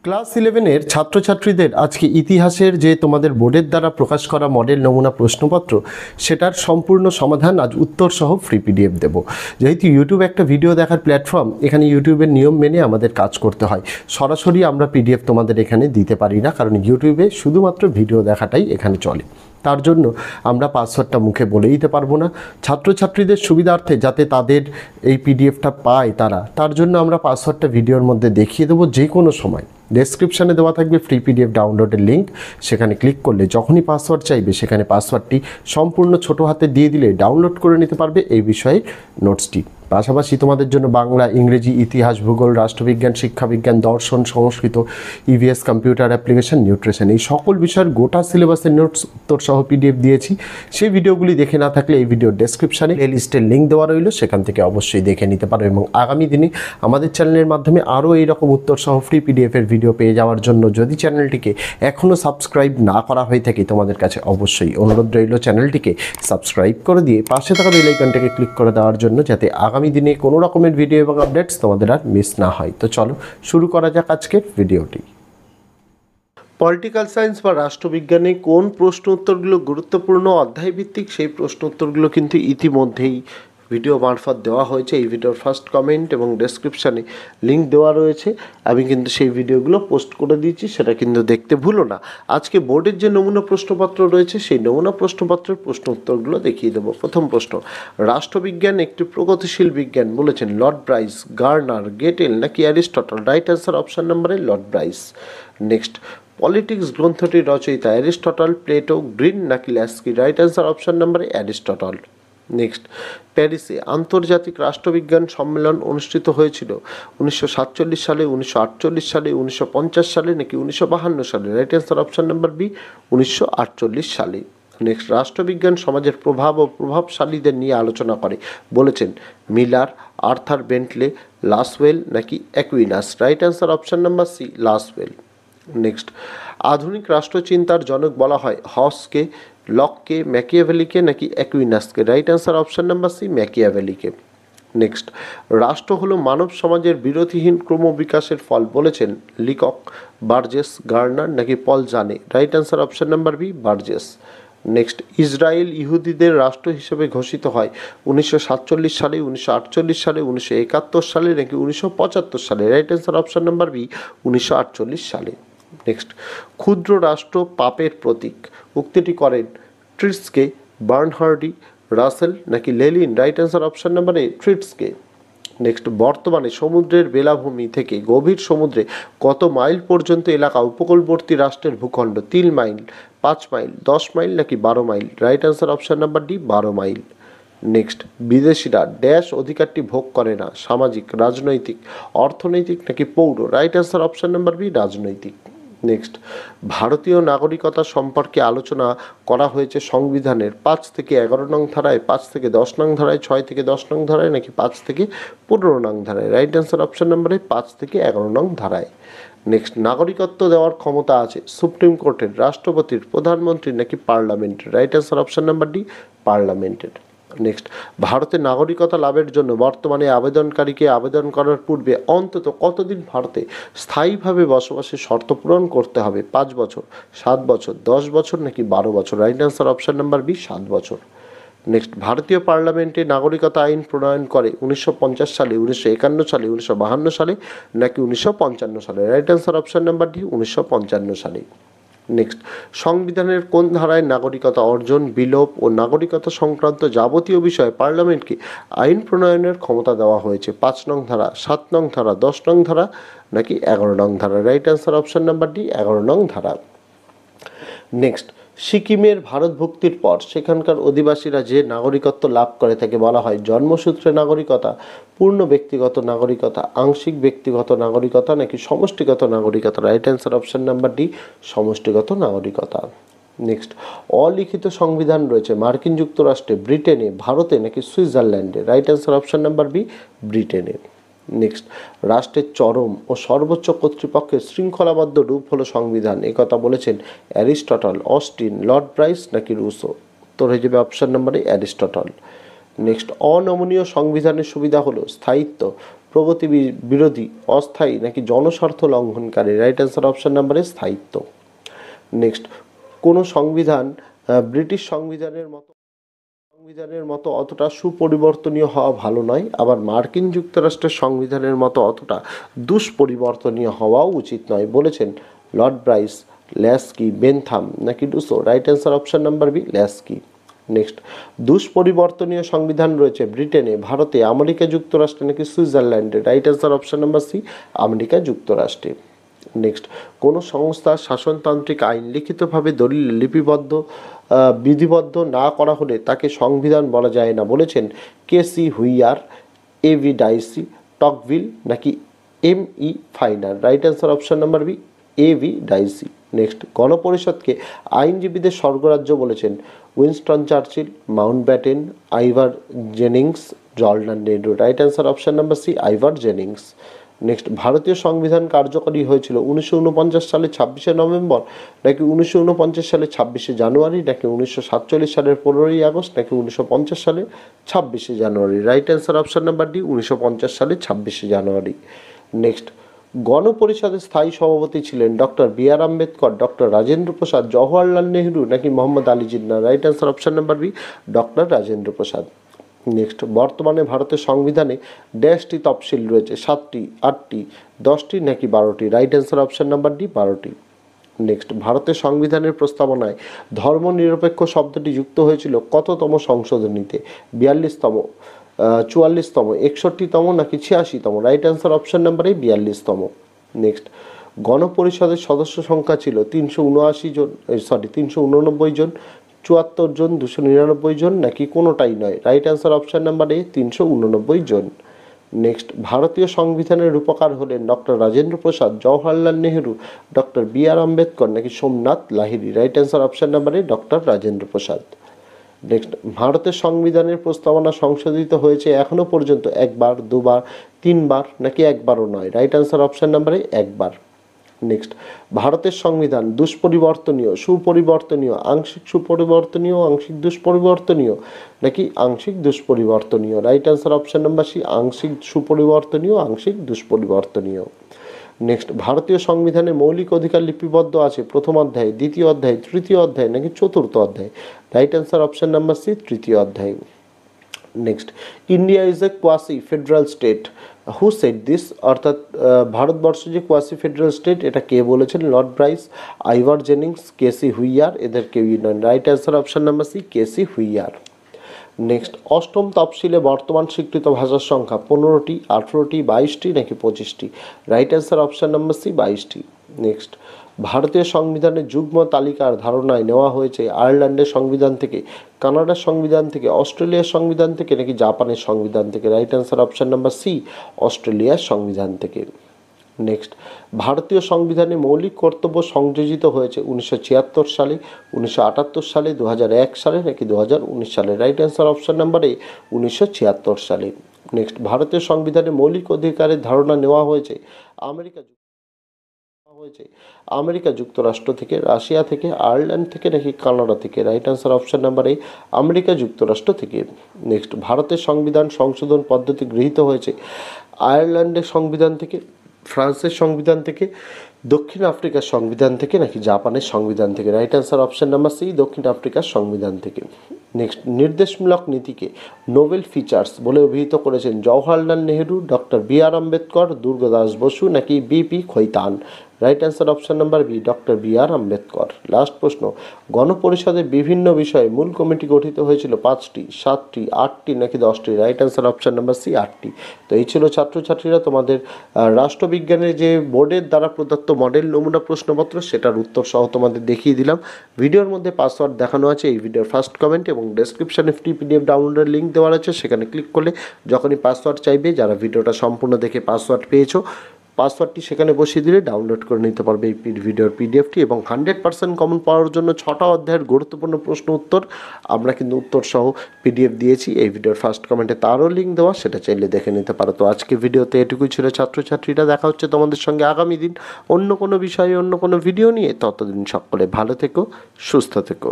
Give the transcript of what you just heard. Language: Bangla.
ক্লাস 11-এর ছাত্রছাত্রীদের আজকে ইতিহাসের যে তোমাদের বোর্ডের দ্বারা প্রকাশ করা মডেল নমুনা প্রশ্নপত্র সেটার সম্পূর্ণ সমাধান আজ উত্তর সহ ফ্রি পিডিএফ দেব। যেহেতু ইউটিউব একটা ভিডিও দেখার প্ল্যাটফর্ম, এখানে ইউটিউবের নিয়ম মেনে আমাদের কাজ করতে হয়। সরাসরি আমরা পিডিএফ তোমাদের এখানে দিতে পারি না, কারণ ইউটিউবে শুধুমাত্র ভিডিও দেখাটাই এখানে চলে। তার জন্য আমরা পাসওয়ার্ডটা মুখে বলে দিতে পারবো না। ছাত্রছাত্রীদের সুবিধার্থে যাতে তাদের এই পিডিএফটা পায় তার জন্য আমরা পাসওয়ার্ডটা ভিডিওর মধ্যে দেখিয়ে দেবো যে কোনো সময়। ডেসক্রিপশানে দেওয়া থাকবে ফ্রি পিডিএফ ডাউনলোডের লিঙ্ক, সেখানে ক্লিক করলে যখনই পাসওয়ার্ড চাইবে সেখানে পাসওয়ার্ডটি সম্পূর্ণ ছোটো হাতে দিয়ে দিলে ডাউনলোড করে নিতে পারবে এই বিষয়ে নোটসটি। পাশাপাশি তোমাদের জন্য বাংলা, ইংরেজি, ইতিহাস, ভূগোল, রাষ্ট্রবিজ্ঞান, শিক্ষাবিজ্ঞান, দর্শন, সংস্কৃত, ইভিএস, কম্পিউটার অ্যাপ্লিকেশন, নিউট্রিশন, এই সকল বিষয়ের গোটা সিলেবাসের নোটস উত্তর সহ পিডিএফ দিয়েছি। সেই ভিডিওগুলি দেখে না থাকলে এই ভিডিওর ডেসক্রিপশানে প্লে লিস্টের লিঙ্ক দেওয়া রইল, সেখান থেকে অবশ্যই দেখে নিতে পারো। এবং আগামী দিনে আমাদের চ্যানেলের মাধ্যমে আরও এইরকম উত্তর সহ ফ্রি পিডিএফের ভিডিও পেয়ে যাওয়ার জন্য যদি চ্যানেলটিকে এখনও সাবস্ক্রাইব না করা হয়ে থাকে তোমাদের কাছে অবশ্যই অনুরোধ রইল চ্যানেলটিকে সাবস্ক্রাইব করে দিয়ে পাশে থাকা বেল আইকনটাকে ক্লিক করে দেওয়ার জন্য, যাতে আগামী দিনে কোনো রকমের ভিডিও এবং আপডেটস তোমাদের আর মিস না হয়। তো চলো শুরু করা যাক আজকের ভিডিওটি। পলিটিক্যাল সায়েন্স বা রাষ্ট্রবিজ্ঞানে কোন প্রশ্ন উত্তরগুলো গুরুত্বপূর্ণ অধ্যায়ভিত্তিক সেই প্রশ্ন উত্তরগুলো কিন্তু ইতিমধ্যেই ভিডিও মারফত দেওয়া হয়েছে। এই ভিডিওর ফার্স্ট কমেন্ট এবং ডেসক্রিপশানে লিঙ্ক দেওয়া রয়েছে। আমি কিন্তু সেই ভিডিওগুলো পোস্ট করে দিয়েছি, সেটা কিন্তু দেখতে ভুলো না। আজকে বোর্ডের যে নমুনা প্রশ্নপত্র রয়েছে সেই নমুনা প্রশ্নপত্রের প্রশ্ন উত্তরগুলো দেখিয়ে দেবো। প্রথম প্রশ্ন, রাষ্ট্রবিজ্ঞান একটি প্রগতিশীল বিজ্ঞান বলেছেন লর্ড ব্রাইস, গার্নার, গেটেল নাকি অ্যারিস্টটল? রাইট অ্যান্সার অপশান নম্বরে লর্ড ব্রাইস। নেক্সট, পলিটিক্স গ্রন্থটির রচয়িতা অ্যারিস্টটল, প্লেটো, গ্রিন নাকি ল্যাস্কি? রাইট অ্যান্সার অপশান নম্বরে অ্যারিস্টটল। নেক্সট, প্যারিসে আন্তর্জাতিক রাষ্ট্রবিজ্ঞান সম্মেলন অনুষ্ঠিত হয়েছিল 1947 সালে, 1948 সালে, 1950 সালে নাকি 1952 সালে? Right answer option number B, 1948 সালে। নেক্সট, রাষ্ট্রবিজ্ঞান সমাজের প্রভাব ও প্রভাবশালীদের নিয়ে আলোচনা করে বলেছেন মিলার, আর্থার বেন্টলে, লাসওয়েল নাকি Aquinas? Right answer option number C, Lasswell. Next, আধুনিক রাষ্ট্রচিন্তার জনক বলা হয় হবসকে, লককে, ম্যাকিয়াভেলিকে নাকি অ্যাকুইনাসকে? Right answer option number C, ম্যাকিয়াভেলিকে। নেক্সট, রাষ্ট্র হলো মানব সমাজের বিরতিহীন ক্রমবিকাশের ফল বলেছেন লিকক, বার্জেস, গার্নার নাকি পল জানে? Right answer option number B, Burgess. Next, Israel ইহুদিদের রাষ্ট্র হিসেবে ঘোষিত হয় 1947 সালে, 1948 সালে, 1971 সালে নাকি 1975 সালে? Right answer option number B, 1948 সালে। নেক্সট, ক্ষুদ্র রাষ্ট্র পাপের প্রতীক উক্তিটি করেন ট্রিটসকে, বার্নহার্ডি, রাসেল নাকি Lenin? Right answer option number A, Treitschke. Next, বর্তমানে সমুদ্রের বেলাভূমি থেকে গভীর সমুদ্রে কত মাইল পর্যন্ত এলাকা উপকূলবর্তী রাষ্ট্রের ভূখণ্ড? 3 মাইল, 5 মাইল, 10 মাইল নাকি 12 mile? Right answer option number D, 12 mile. Next, বিদেশিরা ড্যাশ অধিকারটি ভোগ করে না? সামাজিক, রাজনৈতিক, অর্থনৈতিক নাকি পৌর? Right answer option number B, রাজনৈতিক। নেক্সট, ভারতীয় নাগরিকতা সম্পর্কে আলোচনা করা হয়েছে সংবিধানের 5 থেকে 11 নং ধারায়, 5 থেকে 10 নং ধারায়, 6 থেকে 10 নং ধারায় নাকি 5 থেকে 15 নং ধারায়? রাইট অ্যান্সার অপশান নাম্বারে 5 থেকে 11 নং ধারায়। নেক্সট, নাগরিকত্ব দেওয়ার ক্ষমতা আছে সুপ্রিম কোর্টের, রাষ্ট্রপতির, প্রধানমন্ত্রীর নাকি পার্লামেন্টের? Right answer option number D, পার্লামেন্টের। নেক্সট, ভারতে নাগরিকতা লাভের জন্য বর্তমানে আবেদনকারীকে আবেদন করার পূর্বে অন্তত কতদিন ভারতে স্থায়ীভাবে বসবাসের শর্ত পূরণ করতে হবে? 5 বছর, 7 বছর, 10 বছর নাকি 12 বছর? Right answer option number B, 7 বছর। নেক্সট, ভারতীয় পার্লামেন্টে নাগরিকতা আইন প্রণয়ন করে 1950 সালে, 1951 সালে, 1952 সালে নাকি 1955 সালে? Right answer option number D, 1955 সালে। নেক্সট, সংবিধানের কোন ধারায় নাগরিকতা অর্জন, বিলোপ ও নাগরিকতা সংক্রান্ত যাবতীয় বিষয়ে পার্লামেন্টকে আইন প্রণয়নের ক্ষমতা দেওয়া হয়েছে? 5 নং ধারা, 7 নং ধারা, 10 নং ধারা নাকি 11 নং ধারা? Right answer option number D, 11 নং ধারা। নেক্সট, সিকিমের ভারতভুক্তির পর সেখানকার অধিবাসীরা যে নাগরিকত্ব লাভ করে তাকে বলা হয় জন্মসূত্রে নাগরিকতা, পূর্ণ ব্যক্তিগত নাগরিকতা, আংশিক ব্যক্তিগত নাগরিকতা নাকি সমষ্টিগত নাগরিকতা? Right answer option number D, সমষ্টিগত নাগরিকতা। নেক্সট, অলিখিত সংবিধান রয়েছে মার্কিন যুক্তরাষ্ট্রে, ব্রিটেনে, ভারতে নাকি সুইজারল্যান্ডে? Right answer option number B, ব্রিটেনে। নেক্সট, রাষ্ট্রের চরম ও সর্বোচ্চ কর্তৃপক্ষের শৃঙ্খলাবদ্ধ রূপ হলো সংবিধান, একথা বলেছেন অ্যারিস্টটল, অস্টিন, লর্ড ব্রাইস নাকি রুসো? উত্তর হয়ে যাবে অপশান নম্বরে অ্যারিস্টটল। নেক্সট, অনমনীয় সংবিধানের সুবিধা হলো স্থায়িত্ব, প্রগতি বিরোধী, অস্থায়ী নাকি জনস্বার্থ লঙ্ঘনকারী? Right answer option number A স্থায়িত্ব। নেক্সট, কোনো সংবিধান ব্রিটিশ সংবিধানের মতো অতটা সুপরিবর্তনীয় হওয়া ভালো নয়, আবার মার্কিন যুক্তরাষ্ট্রের সংবিধানের মতো অতটা দুষ্পরিবর্তনীয় হওয়াও উচিত নয়, বলেছেন লর্ড ব্রাইস, ল্যাস্কি, বেনথাম নাকি ডুসো? Right answer option number B, Laski. Next, দুষ্পরিবর্তনীয় সংবিধান রয়েছে ব্রিটেনে, ভারতে, আমেরিকা যুক্তরাষ্ট্রে নাকি সুইজারল্যান্ডে? Right answer option number C, America যুক্তরাষ্ট্রে। নেক্সট, কোনো সংস্থার শাসনতান্ত্রিক আইন লিখিতভাবে দলিলে লিপিবদ্ধ বিধিবদ্ধ না করা হলে তাকে সংবিধান বলা যায় না, বলেছেন K C Wheare, A V Dicey, Tocqueville নাকি M E. Finer? Right answer option number B, A V Dicey. Next, গণপরিষদকে আইনজীবীদের স্বর্গরাজ্য বলেছেন Winston Churchill, Mountbatten, Ivor Jennings, জর্ডান Nehru? Right answer option number C, Ivor Jennings. Next, ভারতীয় সংবিধান কার্যকরী হয়েছিল 1949 সালে 26শে নভেম্বর নাকি 1949 সালে 26শে জানুয়ারি নাকি 1947 সালের 15ই আগস্ট নাকি 1950 সালে 26শে January? Right answer option number D, 1950 সালে 26শে জানুয়ারি। নেক্সট, গণপরিষদের স্থায়ী সভাপতি ছিলেন doctor B R Ambedkar, doctor Rajendra Prasad, Jawaharlal Nehru নাকি Mohammad Ali Jinnah? Right answer option number B, doctor Rajendra Prasad. Next, বর্তমানে ভারতের সংবিধানে ড্যাশটি তফসিল রয়েছে? 7টি, 8টি, 10টি নাকি 12টি? Right answer option number D, 12টি। নেক্সট, ভারতের সংবিধানের প্রস্তাবনায় ধর্মনিরপেক্ষ শব্দটি যুক্ত হয়েছিল কততম সংশোধনীতে? 42তম, 44তম, 61তম নাকি 86তম? Right answer option number A, 42তম। নেক্সট, গণপরিষদের সদস্য সংখ্যা ছিল 379 জন, 389 জন, 74 জন, 299 জন নাকি কোনোটাই নয়? Right answer option number A, 389 জন। নেক্সট, ভারতীয় সংবিধানের রূপকার হলেন doctor Rajendra Prasad, Jawaharlal Nehru, doctor B R Ambedkar নাকি Somnath Lahiri? Right answer option number A, doctor Rajendra Prasad. Next, ভারতের সংবিধানের প্রস্তাবনা সংশোধিত হয়েছে এখনো পর্যন্ত একবার, দুবার, তিনবার নাকি একবারও নয়? রাইট অ্যান্সার অপশন নাম্বারে একবার। নেক্সট, ভারতের সংবিধান দুষ্পরিবর্তনীয়, সুপরিবর্তনীয়, আংশিক সুপরিবর্তনীয়, আংশিক দুষ্পরিবর্তনীয় নাকি আংশিক দুষ্পরিবর্তনীয়? Right answer option number C, আংশিক সুপরিবর্তনীয়, আংশিক দুষ্পরিবর্তনীয়। নেক্সট, ভারতীয় সংবিধানে মৌলিক অধিকার লিপিবদ্ধ আছে প্রথম অধ্যায়, দ্বিতীয় অধ্যায়, তৃতীয় অধ্যায় নাকি চতুর্থ অধ্যায়? Right answer option number C, তৃতীয় অধ্যায়। Next, India is a quasi federal state, who said this? অর্থাৎ ভারতবর্ষ যে কোয়াসি ফেডারেল স্টেট, এটা কে বলেছেন? Lord Bryce, Ivor Jennings, K C Wheare, এদের কেউই নয়। Right answer option number C, K C Wheare. Next, অষ্টম তফসিলে বর্তমান স্বীকৃত ভাষার সংখ্যা 15টি, 18টি, 22টি নাকি 25টি? Right answer option number C, 22টি। নেক্সট, ভারতীয় সংবিধানের যুগ্ম তালিকার ধারণায় নেওয়া হয়েছে আয়ারল্যান্ডের সংবিধান থেকে, কানাডার সংবিধান থেকে, অস্ট্রেলিয়ার সংবিধান থেকে নাকি জাপানের সংবিধান থেকে? Right answer option number C, অস্ট্রেলিয়ার সংবিধান থেকে। নেক্সট, ভারতীয় সংবিধানে মৌলিক কর্তব্য সংযোজিত হয়েছে 1976 সালে, 1978 সালে, 2001 সালে নাকি 2019 সালে? রাইট অ্যান্সার অপশন নাম্বার এ, 1976 সালে। নেক্সট, ভারতীয় সংবিধানে মৌলিক অধিকারের ধারণা নেওয়া হয়েছে আমেরিকা যুক্তরাষ্ট্র থেকে, রাশিয়া থেকে, আয়ারল্যান্ড থেকে নাকি কানাডা থেকে? রাইট অ্যান্সার অপশন নাম্বার এ, আমেরিকা যুক্তরাষ্ট্র থেকে। নেক্সট, ভারতের সংবিধান সংশোধন পদ্ধতি গৃহীত হয়েছে আয়ারল্যান্ডের সংবিধান থেকে, ফ্রান্সের সংবিধান থেকে, দক্ষিণ আফ্রিকার সংবিধান থেকে নাকি জাপানের সংবিধান থেকে? Right answer option number C, দক্ষিণ আফ্রিকার সংবিধান থেকে। নেক্সট, নির্দেশমূলক নীতিকে নোবেল ফিচার্স বলে অভিহিত করেছেন Jawaharlal Nehru, doctor B R Ambedkar, Durgadas Basu নাকি B P Khaitan? Right answer option number B, doctor B R Ambedkar. Last প্রশ্ন, গণপরিষদের বিভিন্ন বিষয়ে মূল কমিটি গঠিত হয়েছিল 5টি, 7টি, 8টি নাকি 10টি? Right answer option number C, 8টি। তো এই ছিল ছাত্রছাত্রীরা তোমাদের রাষ্ট্রবিজ্ঞানের যে বোর্ডের দ্বারা প্রদত্ত মডেল নমুনা প্রশ্নপত্র, সেটার উত্তর সহ তোমাদের দেখিয়ে দিলাম। ভিডিওর মধ্যে পাসওয়ার্ড দেখানো আছে, এই ভিডিওর ফার্স্ট কমেন্ট এবং ডেসক্রিপশনে ফ্রি পিডিএফ ডাউনলোডের লিঙ্ক দেওয়া আছে, সেখানে ক্লিক করলে যখনই পাসওয়ার্ড চাইবে, যারা ভিডিওটা সম্পূর্ণ দেখে পাসওয়ার্ড পেয়েছো, পাসওয়ার্ডটি সেখানে বসিয়ে দিলে ডাউনলোড করে নিতে পারবে এই ভিডিওর পিডিএফটি। এবং 100% কমন পাওয়ার জন্য 6টা অধ্যায়ের গুরুত্বপূর্ণ প্রশ্ন উত্তর আমরা কিন্তু উত্তর সহ পিডিএফ দিয়েছি, এই ভিডিওর ফার্স্ট কমেন্টে তারও লিঙ্ক দেওয়া, সেটা চাইলে দেখে নিতে পারো। তো আজকে ভিডিওতে এটুকুই ছিল ছাত্রছাত্রীরা, দেখা হচ্ছে তোমাদের সঙ্গে আগামী দিন অন্য কোনো বিষয়ে, অন্য কোনো ভিডিও নিয়ে। ততদিন সকলে ভালো থেকো, সুস্থ থেকো।